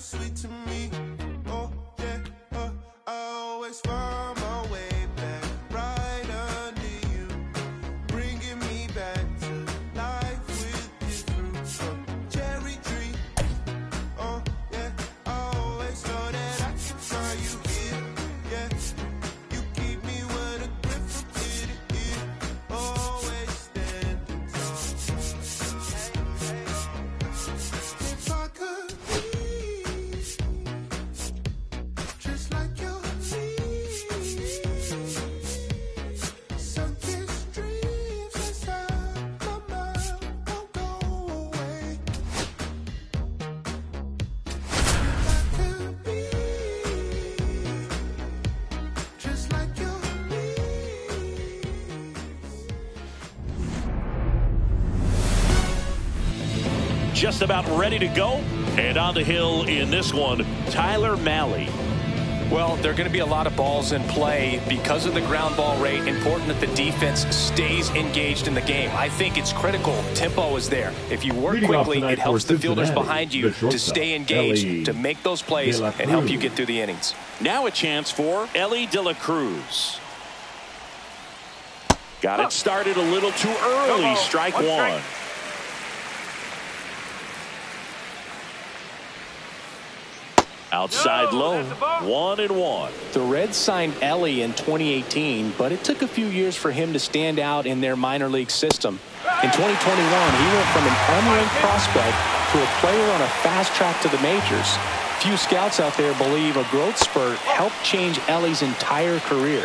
sweet to me. Oh yeah, I always find my way back right under you, bringing me back to life with you through a cherry tree. Oh yeah, I always know that I can find you here. Yeah, you keep me where the griff did it here. Always standing tall. If I could be just like your knees, sun-kissed dreams inside my mind won't go away. If I could be just like your knees. Just about ready to go. And on the hill in this one, Tyler Mahle. Well, there are going to be a lot of balls in play because of the ground ball rate. Important that the defense stays engaged in the game. I think it's critical. Tempo is there. If you work quickly, it helps the fielders behind you to stay engaged, to make those plays, and help you get through the innings. Now a chance for Elly De La Cruz. Got it started a little too early. Strike one. Outside low, 1-1. The Reds signed Elly in 2018, but it took a few years for him to stand out in their minor league system. In 2021, he went from an unranked prospect to a player on a fast track to the majors. Few scouts out there believe a growth spurt helped change Elly's entire career.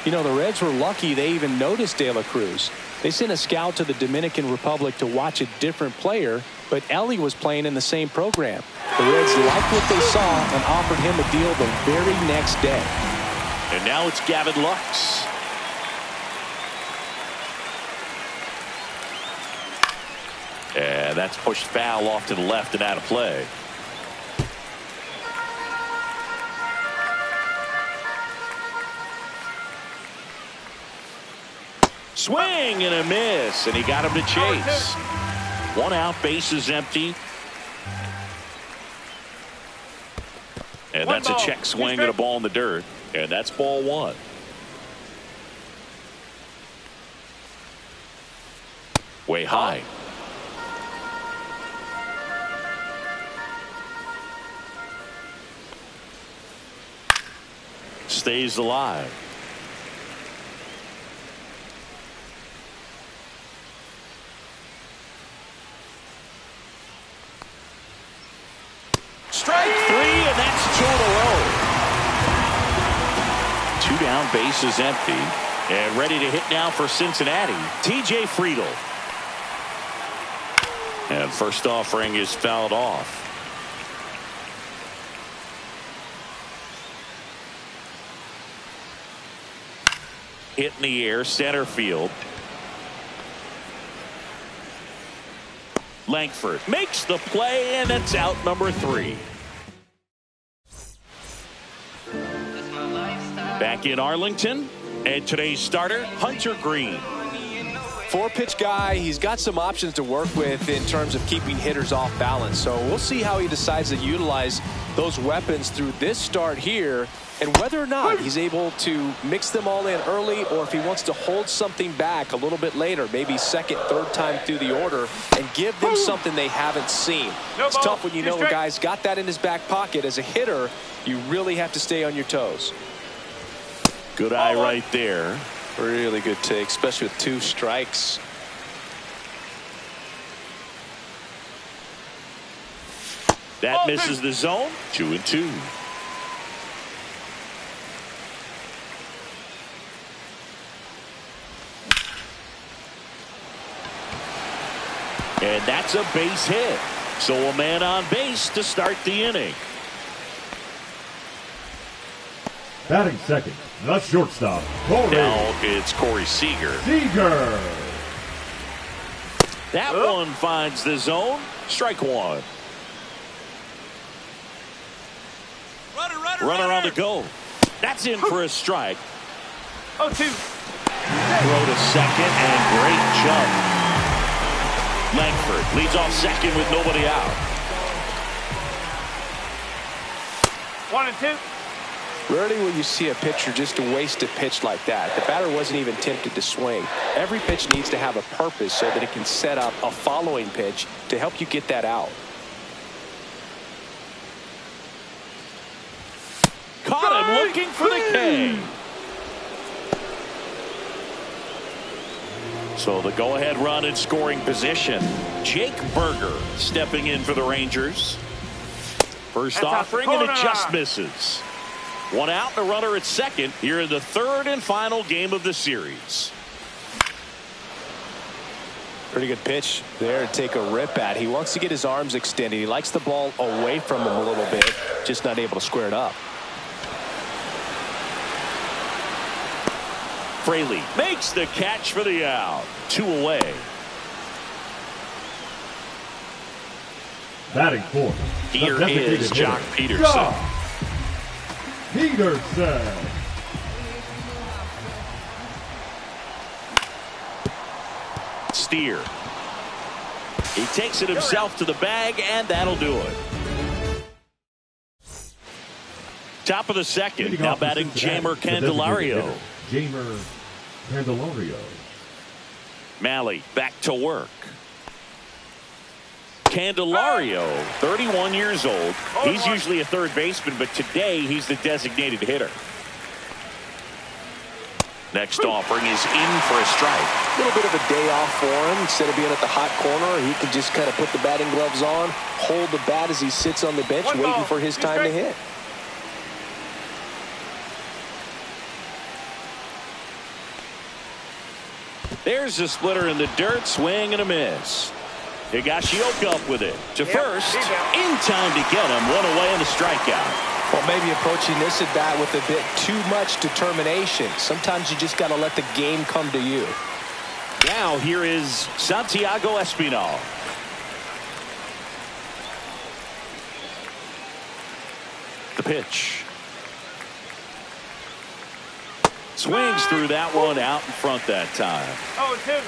You know, the Reds were lucky they even noticed De La Cruz. They sent a scout to the Dominican Republic to watch a different player, but Elly was playing in the same program. The Reds liked what they saw and offered him a deal the very next day. And now it's Gavin Lux. And that's pushed foul off to the left and out of play. Swing and a miss, and he got him to chase. One out, bases empty. And that's a check swing and a ball in the dirt. And that's ball one. Way high. Stays alive. Strike three, and that's two in a row. Two down, bases empty. And ready to hit now for Cincinnati, TJ Friedl. And first offering is fouled off. Hit in the air, center field. Langford makes the play, and it's out number 3. Back in Arlington, and today's starter, Hunter Green. 4-pitch guy. He's got some options to work with in terms of keeping hitters off balance. So we'll see how he decides to utilize those weapons through this start here, and whether or not he's able to mix them all in early, or if he wants to hold something back a little bit later, maybe second, third time through the order, and give them something they haven't seen. It's tough when you know a guy's got that in his back pocket. As a hitter, you really have to stay on your toes. Good eye right there. Really good take, especially with 2 strikes. That misses the zone. 2-2. And that's a base hit. So a man on base to start the inning. Batting second, the shortstop, Corey. Now it's Corey Seager. That one finds the zone. Strike one. Runner on the go. That's in for a strike. 0-2. Throw to second and great jump. Langford leads off second with nobody out. 1-2. Rarely will you see a pitcher just waste a pitch like that. The batter wasn't even tempted to swing. Every pitch needs to have a purpose so that it can set up a following pitch to help you get that out. Caught him looking for the K. So the go-ahead run in scoring position. Jake Berger stepping in for the Rangers. First offering, and it just misses. One out, and a runner at second here in the third and final game of the series. Pretty good pitch there to take a rip at. He wants to get his arms extended. He likes the ball away from him a little bit, just not able to square it up. Fraley makes the catch for the out. 2 away. Batting fourth. Here is Jock Peterson. Jock Peterson. Steer. He takes it himself to the bag, and that'll do it. Top of the second. Now batting Jeimer Candelario. Jeimer Candelario. Malley back to work. Candelario, 31 years old. He's usually a third baseman, but today he's the designated hitter. Next offering is in for a strike. A little bit of a day off for him. Instead of being at the hot corner, he can just kind of put the batting gloves on, hold the bat as he sits on the bench, waiting for his time to hit. There's a splitter in the dirt, swing and a miss. Higashioka up with it to first, in time to get him. 1 away and the strikeout. Well, maybe approaching this at bat with a bit too much determination. Sometimes you just got to let the game come to you. Now here is Santiago Espinal. The pitch. Swings through that one, out in front that time. 0-2.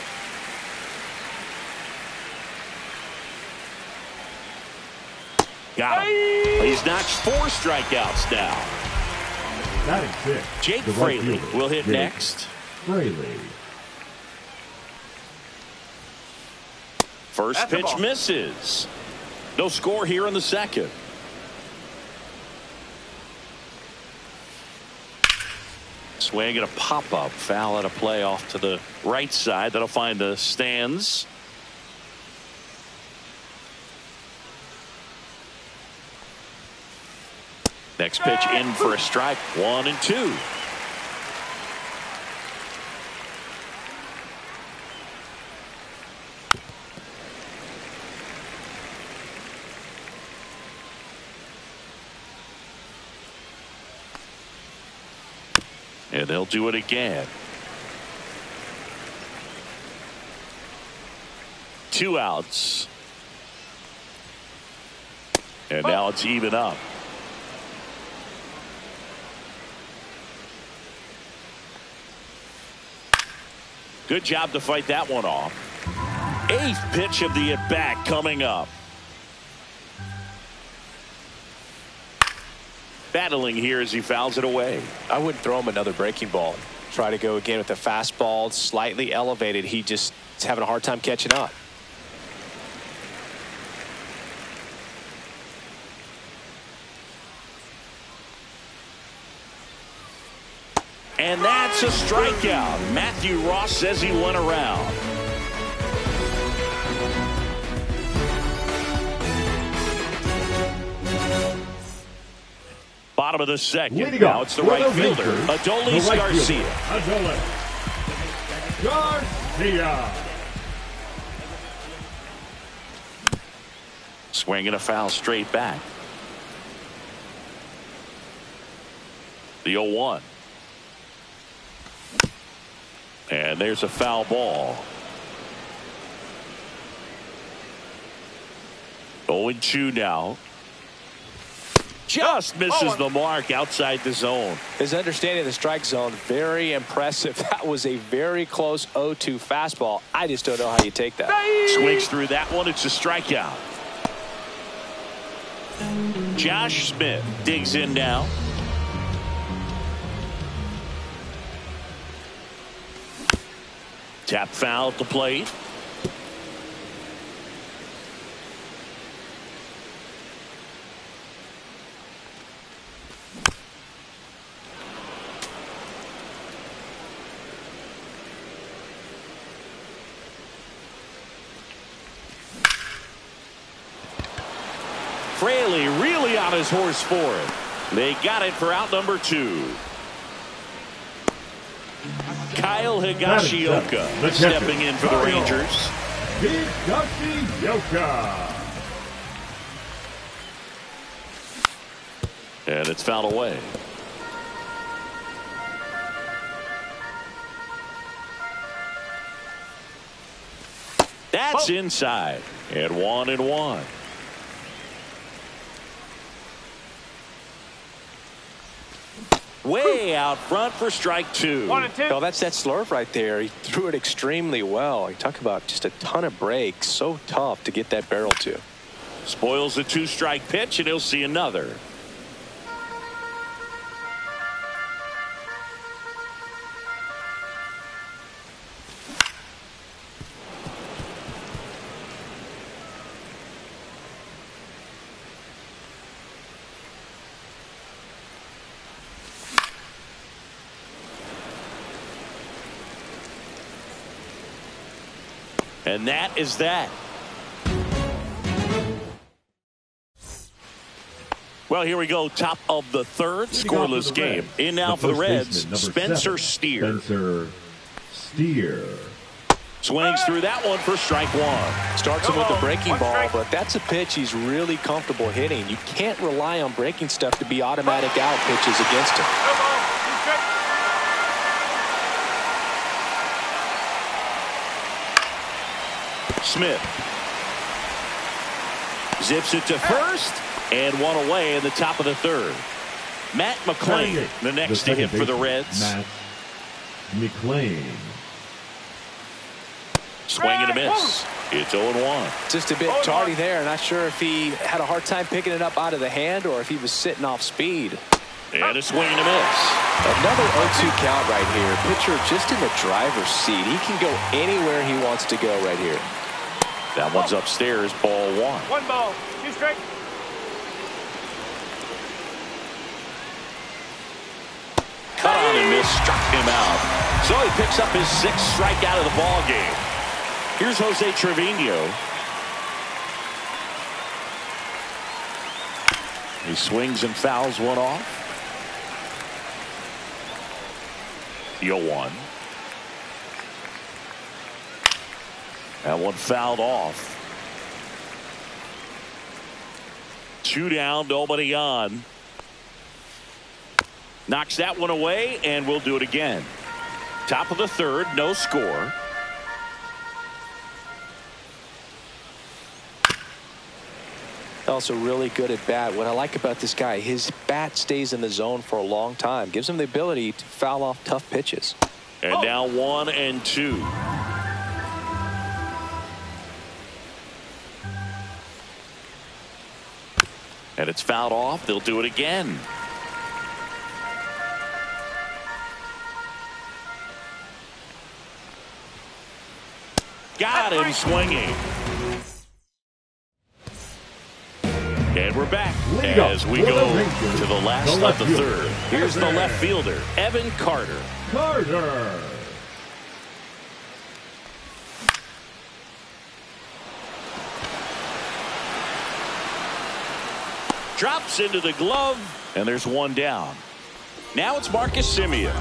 Got him. He's notched 4 strikeouts now. Batting sixth. Jake the right Fraley fielder, will hit Jake next. Fraley. First That's a pitch ball. misses. No score here in the second. Swing and a pop-up. Foul at a play off to the right side. That'll find the stands. Next pitch in for a strike. 1-2. And they'll do it again. 2 outs. And now it's even up. Good job to fight that one off. 8th pitch of the at-bat coming up. Battling here as he fouls it away. I wouldn't throw him another breaking ball. Try to go again with the fastball, slightly elevated. He just is having a hard time catching up. And that's a strikeout. Matthew Ross says he went around. Bottom of the second. Now it's the right fielder, Adolis Garcia. Adolis Garcia. Swinging a foul straight back. The 0-1. And there's a foul ball. 0-2 now. Just misses the mark outside the zone. His understanding of the strike zone, very impressive. That was a very close 0-2 fastball. I just don't know how you take that. Swings through that one. It's a strikeout. Josh Smith digs in now. Tap foul at the plate. Fraley really on his horse for it. They got it for out number 2. Kyle Higashioka stepping in for the Rangers. Higashioka. And it's fouled away. That's inside. And 1-1. Way out front for strike 2. 1-2. Well, that's that slurve right there. He threw it extremely well. You talk about just a ton of breaks. So tough to get that barrel to. Spoils the 2-strike pitch, and he'll see another. And that is that. Well, here we go. Top of the third. Scoreless game. In now for the Reds, Spencer Steer. Swings through that one for strike 1. Starts him with a breaking ball, but that's a pitch he's really comfortable hitting. You can't rely on breaking stuff to be automatic out pitches against him. Smith zips it to first, and 1 away in the top of the 3rd. Matt McClain, the next to hit for the Reds. Matt McClain. Swing and a miss. It's 0-1. Just a bit tardy there. Not sure if he had a hard time picking it up out of the hand or if he was sitting off speed. And a swing and a miss. Another 0-2 count right here. Pitcher just in the driver's seat. He can go anywhere he wants to go right here. That one's upstairs, ball 1. 1 ball, 2 strike. Cut on and miss, struck him out. So he picks up his 6th strikeout of the ball game. Here's Jose Trevino. He swings and fouls one off. 0-1. That one fouled off. 2 down, nobody on. Knocks that one away, and we'll do it again. Top of the 3rd, no score. Also really good at bat. What I like about this guy, his bat stays in the zone for a long time. Gives him the ability to foul off tough pitches. And now 1-2. And it's fouled off. They'll do it again. Got him swinging. And we're back as we go to the last of the 3rd. Here's the left fielder, Evan Carter. Drops into the glove, and there's 1 down. Now it's Marcus Semien.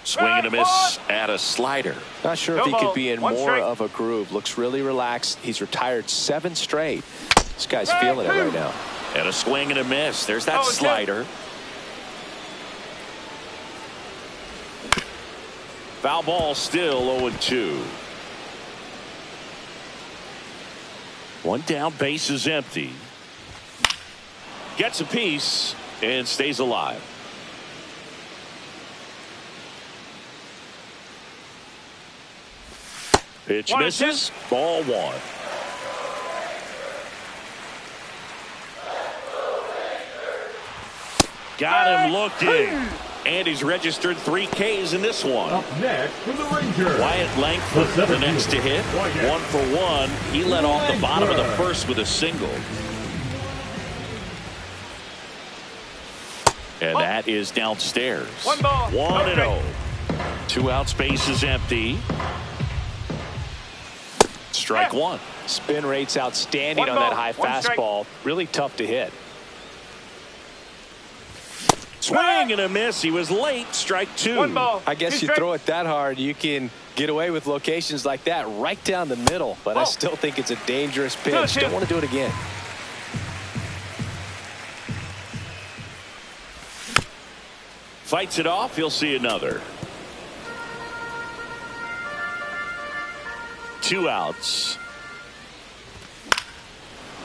Swing and a miss at a slider. Not sure if he could be in more of a groove. Looks really relaxed. He's retired 7 straight. This guy's feeling it right now. And a swing and a miss. There's that slider. Foul ball, still 0-2. One down, base is empty. Gets a piece and stays alive. Pitch misses. Ball one. Got him looking. And he's registered 3 Ks in this one. Up next for the Rangers, Wyatt Langford, the next to hit. 1 for 1. He led off the bottom of the first with a single. And that is downstairs. 1-0. 2 outs, base is empty. Strike one. Spin rate's outstanding on that high fastball. Really tough to hit. Swing and a miss. He was late. Strike two. I guess you throw it that hard, you can get away with locations like that right down the middle. But I still think it's a dangerous pitch. Don't want to do it again. Fights it off. He'll see another. 2 outs.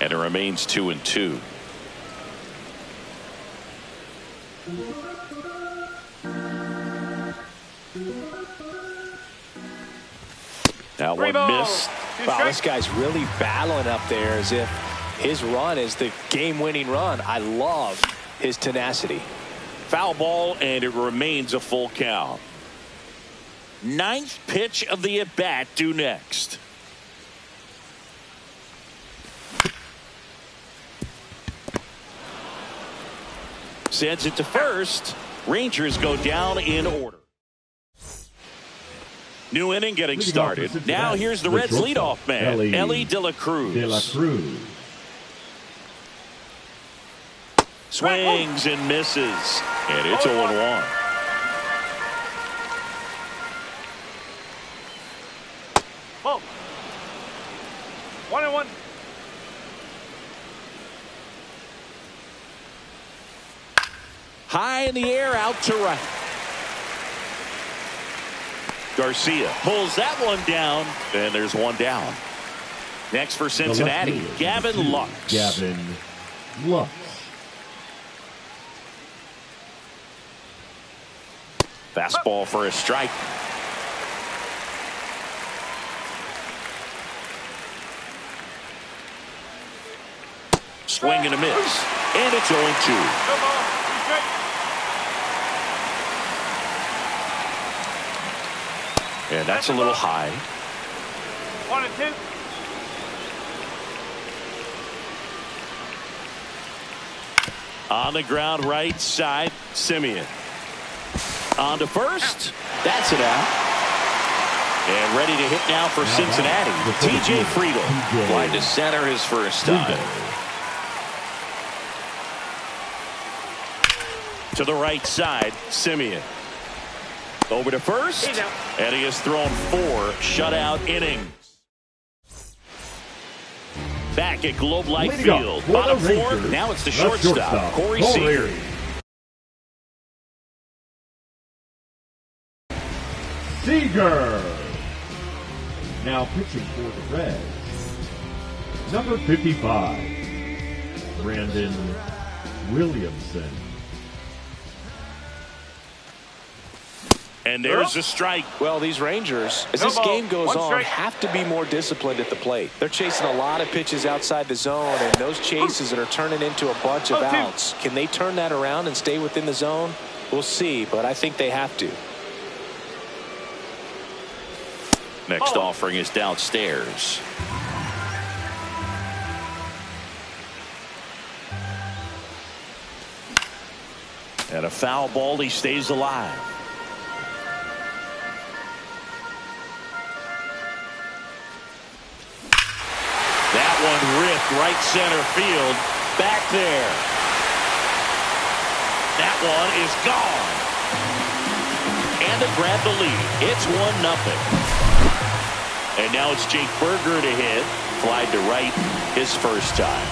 And it remains 2-2. Now one missed. Wow, this guy's really battling up there as if his run is the game-winning run. I love his tenacity. Foul ball, and it remains a full count. 9th pitch of the at-bat due next. Sends it to first. Rangers go down in order. New inning getting started. Now here's the Reds leadoff man, Ellie De La Cruz. Swings and misses. And it's 0-1. Ball. 1-1. High in the air, out to right. Garcia pulls that one down, and there's one down. Next for Cincinnati, Gavin Lux. Fastball for a strike. Swing and a miss. And it's 0-2. And that's a little high. 1-2. On the ground, right side, Simeon. On to first. That's it out. And ready to hit now for Cincinnati. TJ Friedel. Fly to center his first time. To the right side, Simeon. Over to first. And he has thrown 4 shutout innings. Back at Globe Life Field. Bottom 4. Now it's the shortstop, Corey Seager. Now pitching for the Reds, number 55, Brandon Williamson. And there's a strike. Well, these Rangers, as this game goes on, have to be more disciplined at the plate. They're chasing a lot of pitches outside the zone, and those chases are turning into a bunch of outs. Can they turn that around and stay within the zone? We'll see, but I think they have to. Next offering is downstairs. And a foul ball, he stays alive. That one ripped right center field. Back there. That one is gone. And they grab the lead. It's 1-0. And now it's Jake Berger to hit. Flied to right his first time.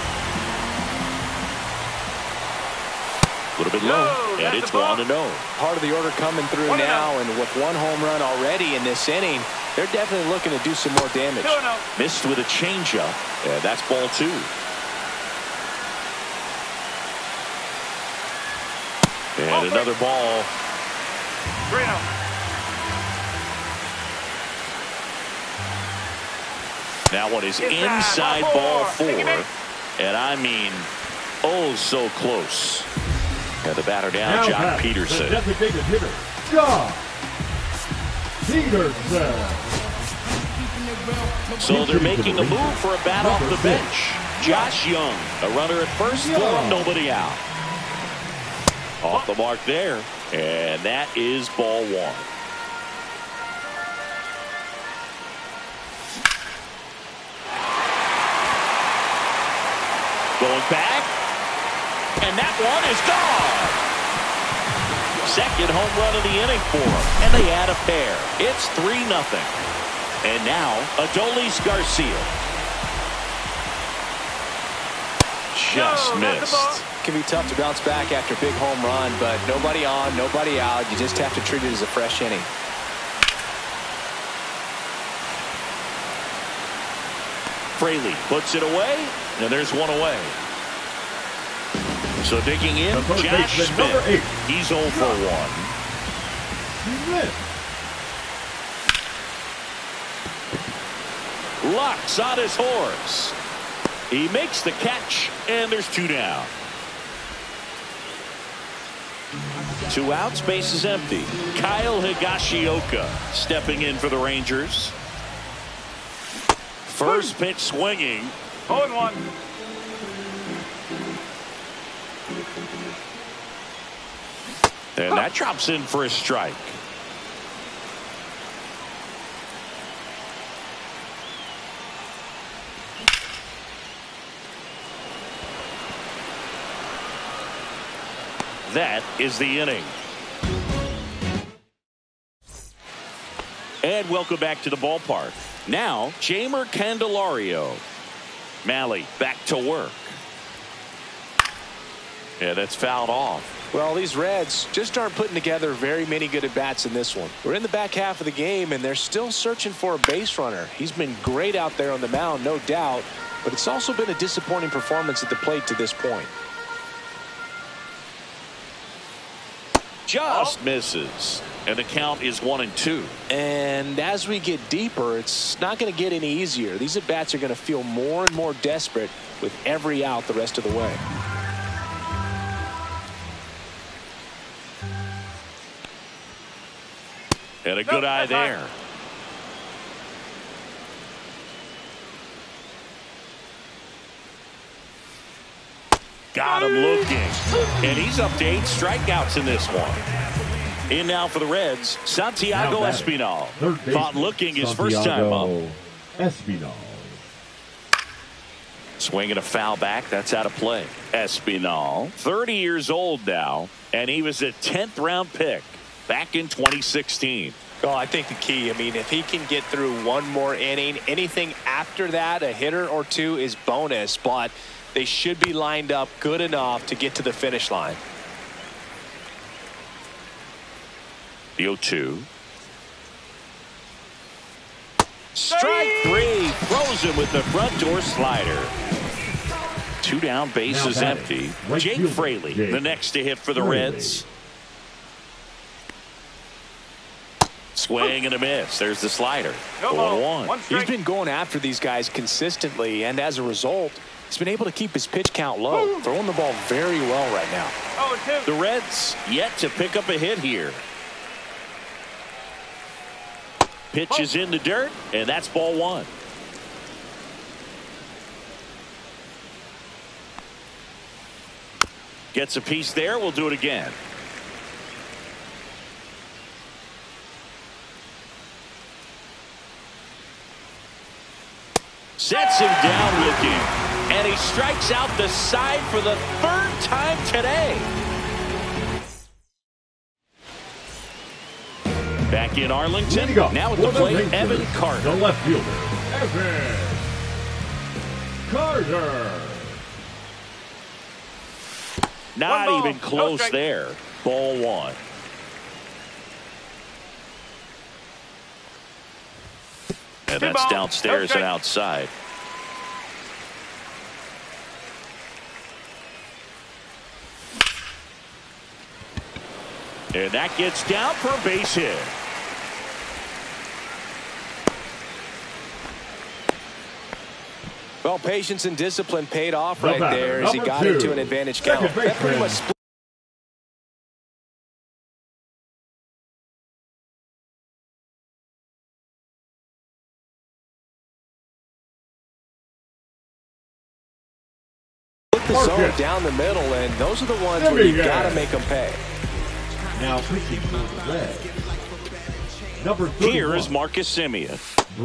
A little bit low. And it's 1-0. Part of the order coming through now, and with 1 home run already in this inning, They're definitely looking to do some more damage. 2-0. Missed with a changeup. And that's ball 2. And another ball. 3-0. That one is inside ball 4. And I mean, oh, so close. And the batter down, Now John Peterson. The designated hitter, John Peterson. So they're making a move for a bat off the bench. Josh Young, a runner at first, nobody out. Off the mark there. And that is ball 1. Going back, and that one is gone. Second home run of the inning for them, and they add a pair. It's 3-0. And now, Adolis Garcia. Just missed. It can be tough to bounce back after a big home run, but nobody on, nobody out. You just have to treat it as a fresh inning. Fraley puts it away, and there's one away. So digging in, Josh Smith. He's 0 for 1. Locks on his horse. He makes the catch, and there's 2 down. 2 outs, base is empty. Kyle Higashioka stepping in for the Rangers. First pitch swinging. 0-1. And that drops in for a strike. That is the inning. And welcome back to the ballpark. Now, Jamer Candelario. Malley back to work. Yeah, that's fouled off. Well, these Reds just aren't putting together very many good at-bats in this one. We're in the back half of the game, and they're still searching for a base runner. He's been great out there on the mound, no doubt, but it's also been a disappointing performance at the plate to this point. Just misses. And the count is 1-2. And as we get deeper, it's not going to get any easier. These at-bats are going to feel more and more desperate with every out the rest of the way. And a good eye there. Got him looking. And he's up to 8 strikeouts in this one. In now for the Reds, Santiago Espinal. Caught looking his first time up. Espinal. Swinging a foul back. That's out of play. Espinal, 30 years old now, and he was a 10th round pick back in 2016. Well, I think the key, if he can get through one more inning, anything after that, a hitter or 2 is bonus, but they should be lined up good enough to get to the finish line. The 0-2. Strike 3. Throws him with the front door slider. 2 down, base is empty. Jake Fraley, the next to hit for the Reds. Swing and a miss. There's the slider. 0-1. He's been going after these guys consistently, and as a result, he's been able to keep his pitch count low, throwing the ball very well right now. 0-2. The Reds yet to pick up a hit here. Pitch is in the dirt, and that's ball 1. Gets a piece there. We'll do it again. Sets him down looking, and he strikes out the side for the 3rd time today. Back in Arlington, now at the plate, Evan Carter. The left fielder, Evan Carter. Not even close there. Ball 1. And that's downstairs and outside. And that gets down for a base hit. Well, patience and discipline paid off right there as he got into an advantage count. That pretty much split the zone down the middle, and those are the ones where you got to make them pay. Now pitching for the Reds, number 31. Here is Marcus Semien.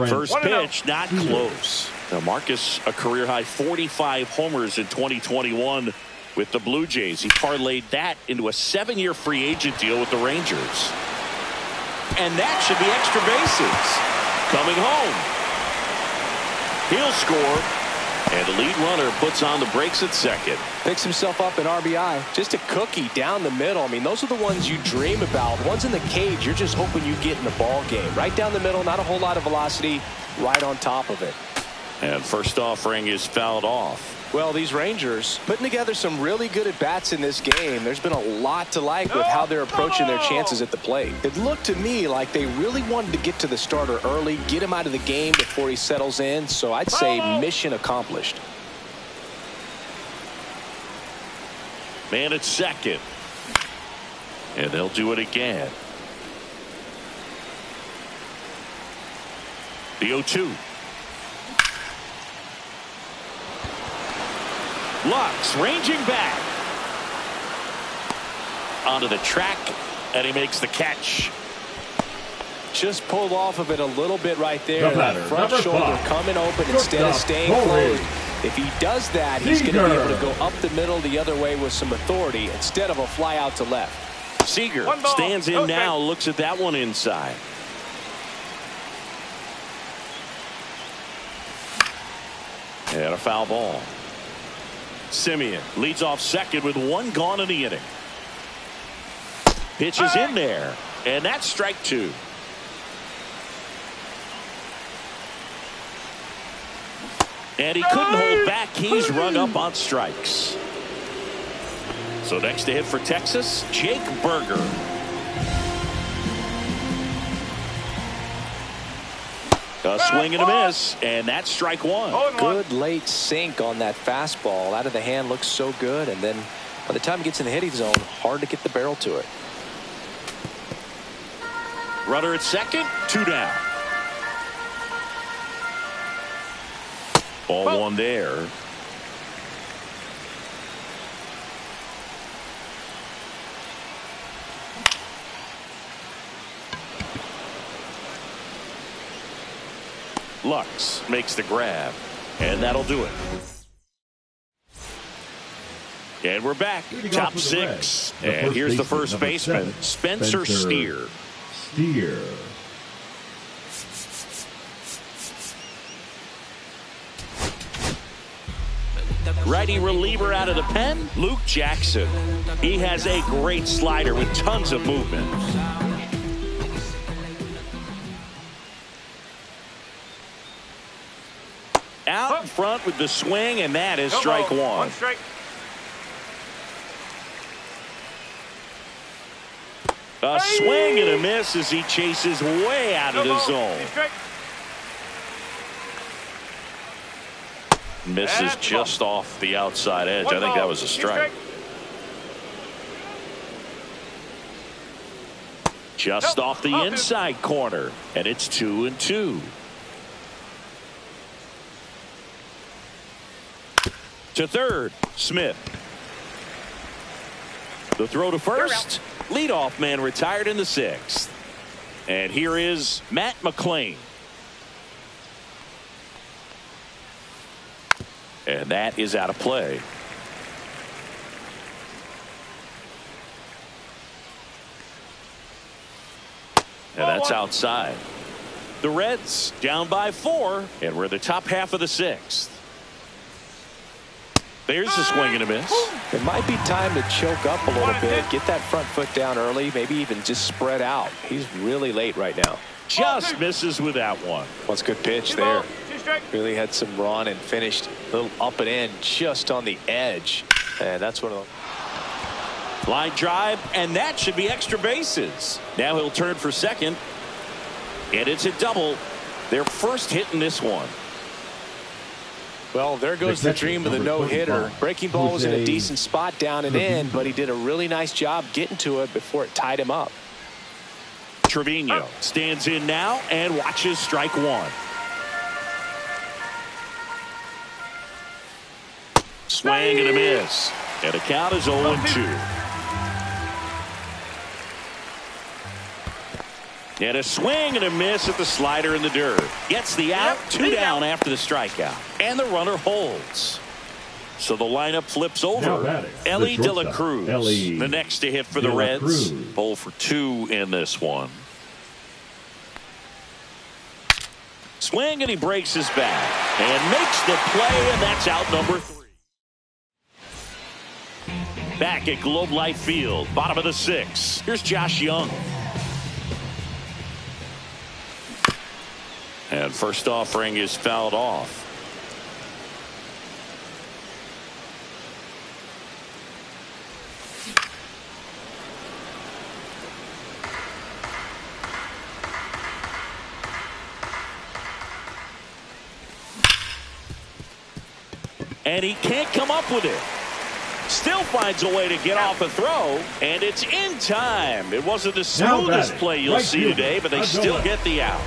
First pitch, not close. Now Marcus, a career-high 45 homers in 2021 with the Blue Jays. He parlayed that into a 7-year free agent deal with the Rangers. And that should be extra bases. Coming home. He'll score. And the lead runner puts on the brakes at second. Picks himself up an RBI. Just a cookie down the middle. I mean, those are the ones you dream about. Ones in the cage, you're just hoping you get in the ball game. Right down the middle, not a whole lot of velocity, right on top of it. And first offering is fouled off. Well, these Rangers putting together some really good at-bats in this game. There's been a lot to like with how they're approaching their chances at the plate. It looked to me like they really wanted to get to the starter early, get him out of the game before he settles in. So I'd say mission accomplished. Man at second. And they'll do it again. The 0-2. Lux ranging back onto the track, and he makes the catch. Just pulled off of it a little bit right there. The Front shoulder coming open instead of staying closed. If he does that, he's going to be able to go up the middle the other way with some authority instead of a fly out to left. Seager stands in now, looks at that one inside. And a foul ball. Semien leads off second with one gone in the inning. Pitch is in there, and that's strike two. And he couldn't hold back. He's rung up on strikes. So next to hit for Texas, Jake Burger. A swing and a miss, and that's strike one. Good late sink on that fastball. Out of the hand looks so good, and then by the time it gets in the hitting zone, hard to get the barrel to it. Runner at second, 2 down. Ball one there. Lux makes the grab, and that'll do it. And we're back. Top 6. And here's the first baseman, Spencer Steer. Righty reliever out of the pen, Luke Jackson. He has a great slider with tons of movement. Out in front with the swing, and that is strike one. A swing and a miss as he chases way out of the zone. Misses just off the outside edge. I think that was a strike. Just off the inside corner, and it's 2-2. To third, Smith. The throw to first. Leadoff man retired in the 6th. And here is Matt McClain. And that is out of play. And that's outside. The Reds down by 4, and we're in the top half of the 6th. There's a swing and a miss. It might be time to choke up a little bit, get that front foot down early, maybe even just spread out. He's really late right now. Just misses with that one. What's a good pitch there. Really had some run and finished a little up and in just on the edge. And that's one of the line drive, and that should be extra bases. Now he'll turn for second, and it's a double. Their first hit in this one. Well, there goes the dream of the no-hitter. Breaking ball was in a decent spot down and in, but he did a really nice job getting to it before it tied him up. Trevino stands in now and watches strike one. Swing and a miss. And the count is 0-2. And a swing and a miss at the slider in the dirt. Gets the out, 2 down after the strikeout. And the runner holds. So the lineup flips over. Ellie De La Cruz, the next to hit for the Reds. 0 for 2 in this one. Swing, and he breaks his back. And makes the play, and that's out number 3. Back at Globe Life Field, bottom of the 6th. Here's Josh Young. And first offering is fouled off. And he can't come up with it. Still finds a way to get off a throw, and it's in time. It wasn't the smoothest play you'll see today, but they still get the out.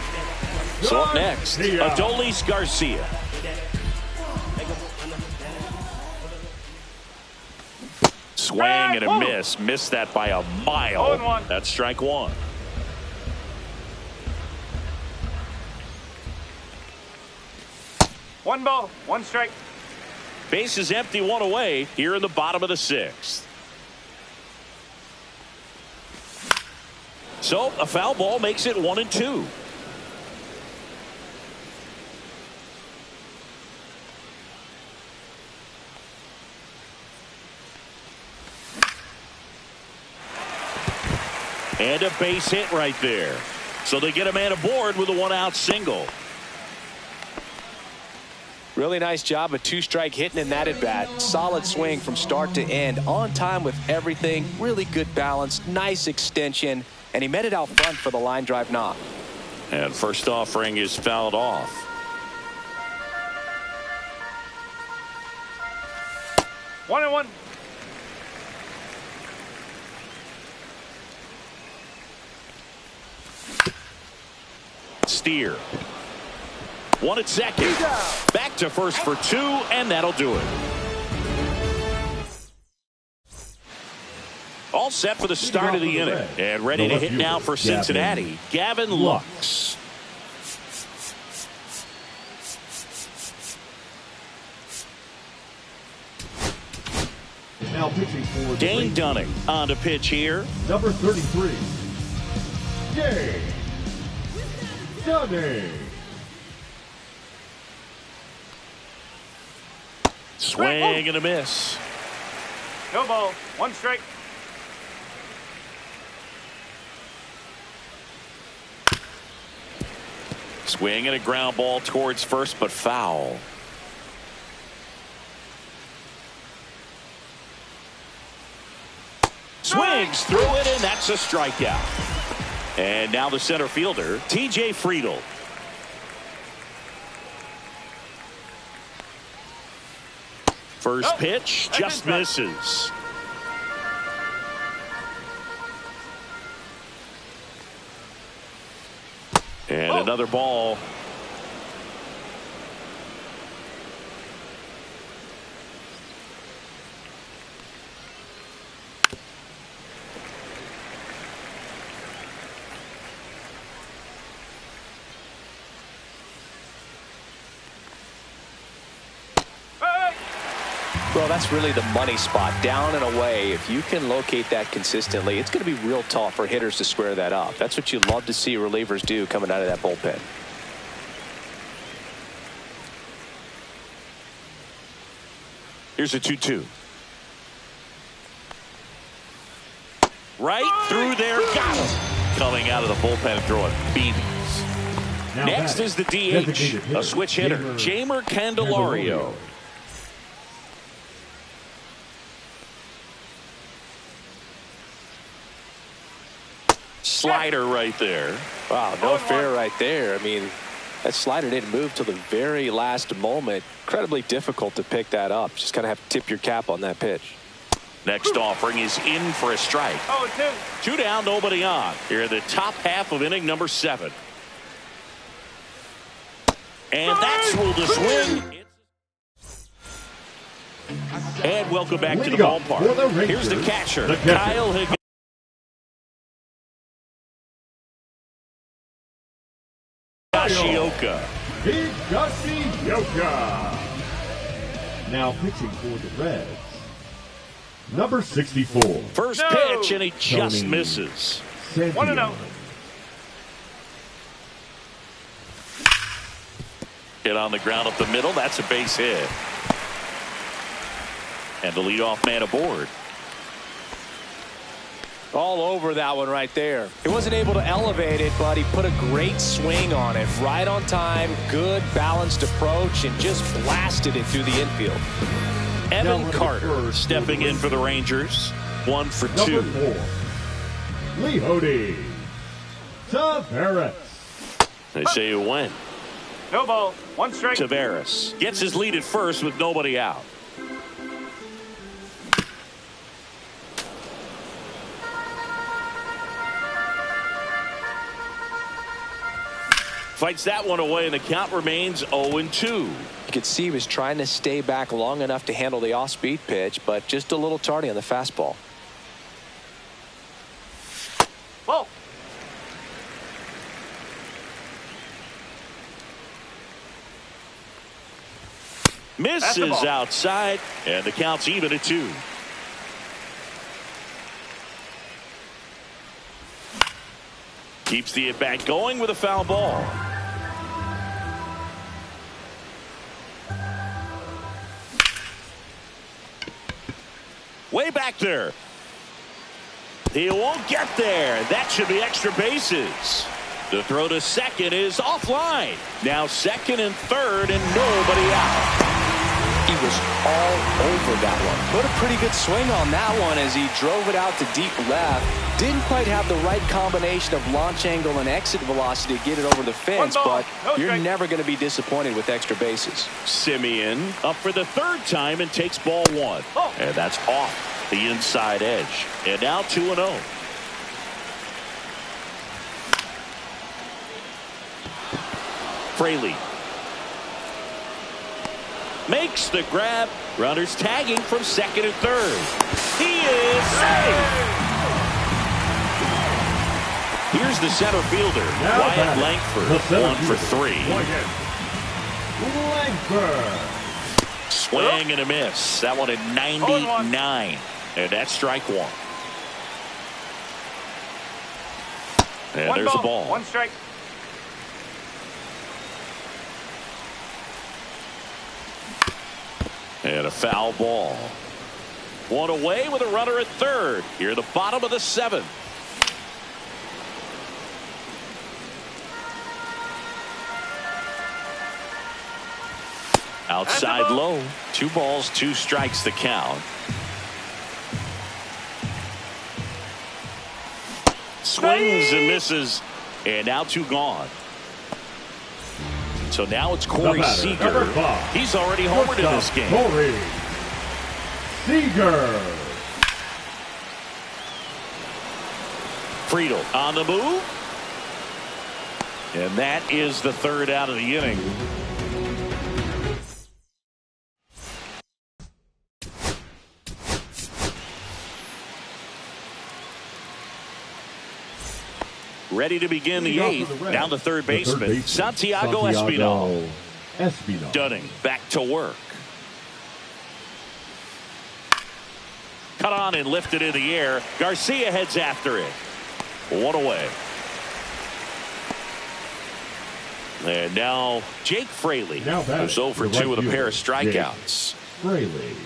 So up next, Adolis Garcia. Swing and a miss. Missed that by a mile. That's strike one. One ball, one strike. Base is empty, 1 away here in the bottom of the 6th. So a foul ball makes it 1-2. And a base hit right there. So they get a man aboard with a 1-out single. Really nice job, a 2-strike hitting in that at bat. Solid swing from start to end, on time with everything. Really good balance, nice extension, and he met it out front for the line drive knock. And first offering is fouled off. One and one. Steer. 1 at second. Back to first for 2, and that'll do it. All set for the start of the inning. And ready to hit now for Cincinnati, Gavin Lux. Now pitching for Dane Dunning on to pitch here. Number 33. Dane Dunning. Swing and a miss. No ball, one strike. Swing and a ground ball towards first, but foul. Swings through it, and that's a strikeout. And now the center fielder, TJ Friedl. First pitch just misses. And another ball. Well, that's really the money spot, down and away. If you can locate that consistently, it's going to be real tough for hitters to square that up. That's what you love to see relievers do coming out of that bullpen. Here's a 2-2. Right through there. Got him. Coming out of the bullpen throwing BBs. Now Next batting, is the designated DH, hitter, a switch hitter, Jamer Candelario. Slider right there. Wow, no fair right there. I mean, that slider didn't move till the very last moment. Incredibly difficult to pick that up. Just kind of have to tip your cap on that pitch. Next offering is in for a strike. 0-2. 2 down, nobody on. Here in the top half of inning number 7. And that's ruled a swing. And welcome back to the ballpark. Here's the catcher, Kyle Higgins. Higashioka. Higashioka. Now pitching for the Reds, number 64. First pitch, and he just Tony misses. 1-0. Hit on the ground up the middle. That's a base hit. And the leadoff man aboard. All over that one right there. He wasn't able to elevate it, but he put a great swing on it. Right on time, good balanced approach, and just blasted it through the infield. Evan Carter stepping in for the Rangers. 1 for 2. Number 4, Leody Taveras. They say you win. No ball. 1 strike. Taveras gets his lead at first with nobody out. Fights that one away, and the count remains 0-2. You could see he was trying to stay back long enough to handle the off-speed pitch, but just a little tardy on the fastball. Ball. Misses outside, and the count's even at 2. Keeps the at-bat going with a foul ball. Way back there. He won't get there. That should be extra bases. The throw to second is offline. Now second and third, and nobody out. He was all over that one. Put a pretty good swing on that one as he drove it out to deep left. Didn't quite have the right combination of launch angle and exit velocity to get it over the fence, but you're never going to be disappointed with extra bases. Simeon up for the 3rd time and takes ball 1. And that's off the inside edge. And now 2-0. Fraley makes the grab. Runners tagging from second and third. He is safe. Here's the center fielder, Wyatt Langford, 1 for 3. Langford. Swing and a miss. That one at 99. And that's strike 1. And there's a ball. 1 strike. And a foul ball. 1 away with a runner at third. Here the bottom of the 7th. Outside low. 2 balls, 2 strikes the count. Swings and misses. And now 2 gone. So now it's Corey Seager. He's already homered in this game. Corey Seager. Friedel on the move. And that is the 3rd out of the inning. Ready to begin the 8th. Down the third baseman, Santiago Espinal. Dunning back to work. Cut on and lifted in the air. Garcia heads after it. 1 away. And now Jake Fraley, who's 0 for 2 with a pair of strikeouts. Fraley.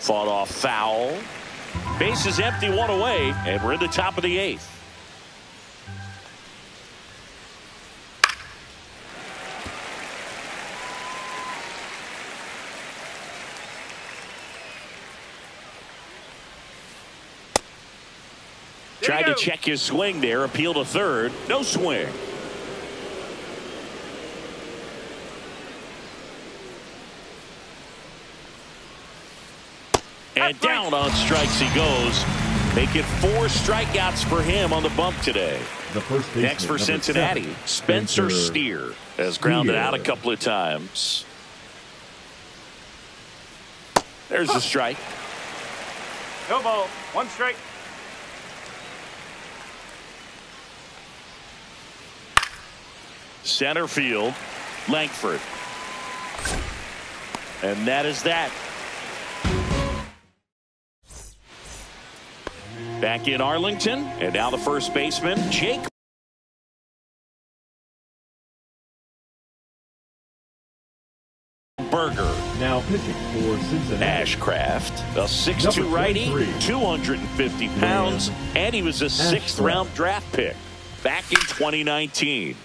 Fought off foul. Base is empty, one away, and we're in the top of the 8th. Tried to check his swing there, appeal to third, no swing. And down on strikes he goes. Make it 4 strikeouts for him on the bump today. The first Next for Cincinnati, 7, Spencer Steer has grounded out a couple of times. There's the strike. No ball. 1 strike. Center field, Langford. And that is that. Back in Arlington, and now the first baseman, Jake Burger. Now pitching for Cincinnati. Ashcraft, a 6'2" righty, 250 pounds, and he was a 6th round draft pick back in 2019.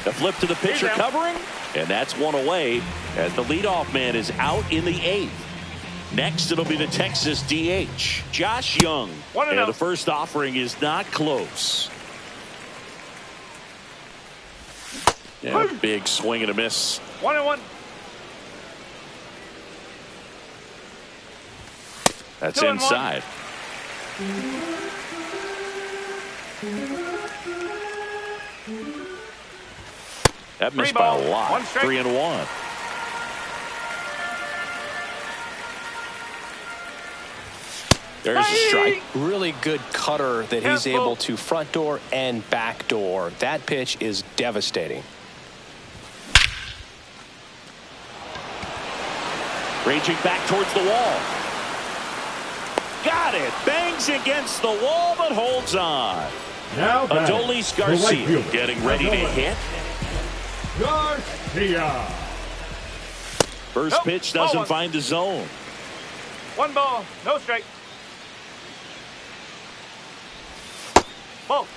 The flip to the pitcher covering, and that's one away as the leadoff man is out in the 8th. Next, it'll be the Texas DH, Josh Young. And the first offering is not close. Yeah, big swing and a miss. 1-1. That's inside. That missed by a lot. 3-1. There's a strike. Really good cutter that he's able to front door and back door. That pitch is devastating. Raging back towards the wall. Got it. Bangs against the wall, but holds on. Now Adolis Garcia getting ready to hit. Garcia. First pitch doesn't find the zone. 1 ball. No strike. Ball.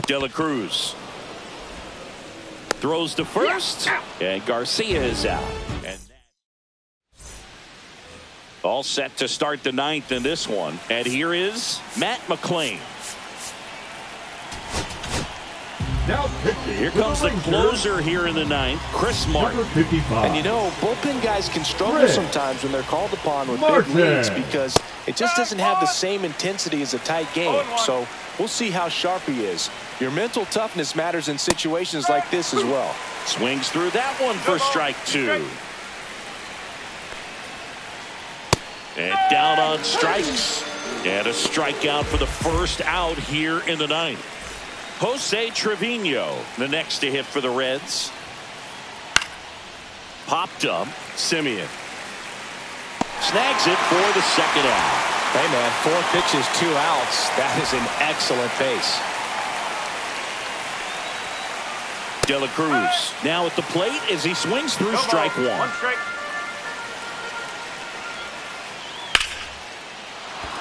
De La Cruz throws to first, and Garcia is out. And all set to start the 9th in this one. And here is Matt McClain. Here comes the closer here in the 9th, Chris Martin. And you know, bullpen guys can struggle sometimes when they're called upon with big leads because it just doesn't have the same intensity as a tight game. So we'll see how sharp he is. Your mental toughness matters in situations like this as well. Swings through that one for strike 2. And down on strikes. And a strikeout for the first out here in the 9th. Jose Trevino, the next to hit for the Reds. Popped up, Simeon. Snags it for the second out. Hey, man, 4 pitches, 2 outs. That is an excellent pace. De La Cruz now at the plate as he swings through strike 1. 1 strike.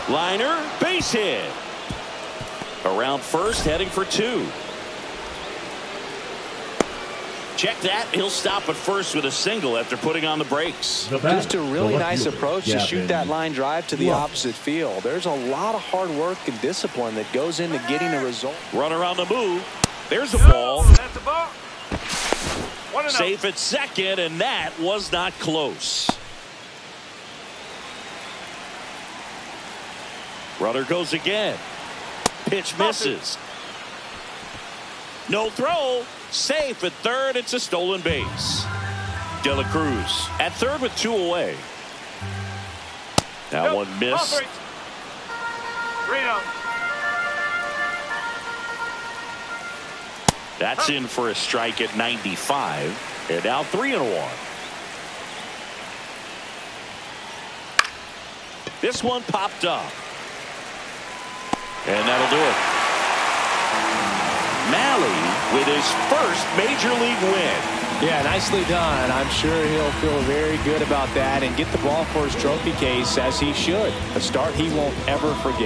Liner, base hit. Around first, heading for 2. Check that. He'll stop at first with a single after putting on the brakes. Just a really nice approach to shoot that line drive to the opposite field. There's a lot of hard work and discipline that goes into getting a result. Runner on the move. There's a ball. That's a ball. Safe at second, and that was not close. Runner goes again. Pitch misses. No throw. Safe at third. It's a stolen base. De La Cruz at third with 2 away. Now one miss. 3-0. That's in for a strike at 95. And now 3-1. This one popped up. And that'll do it. with his first major league win. Yeah, nicely done. I'm sure he'll feel very good about that and get the ball for his trophy case, as he should. A start he won't ever forget.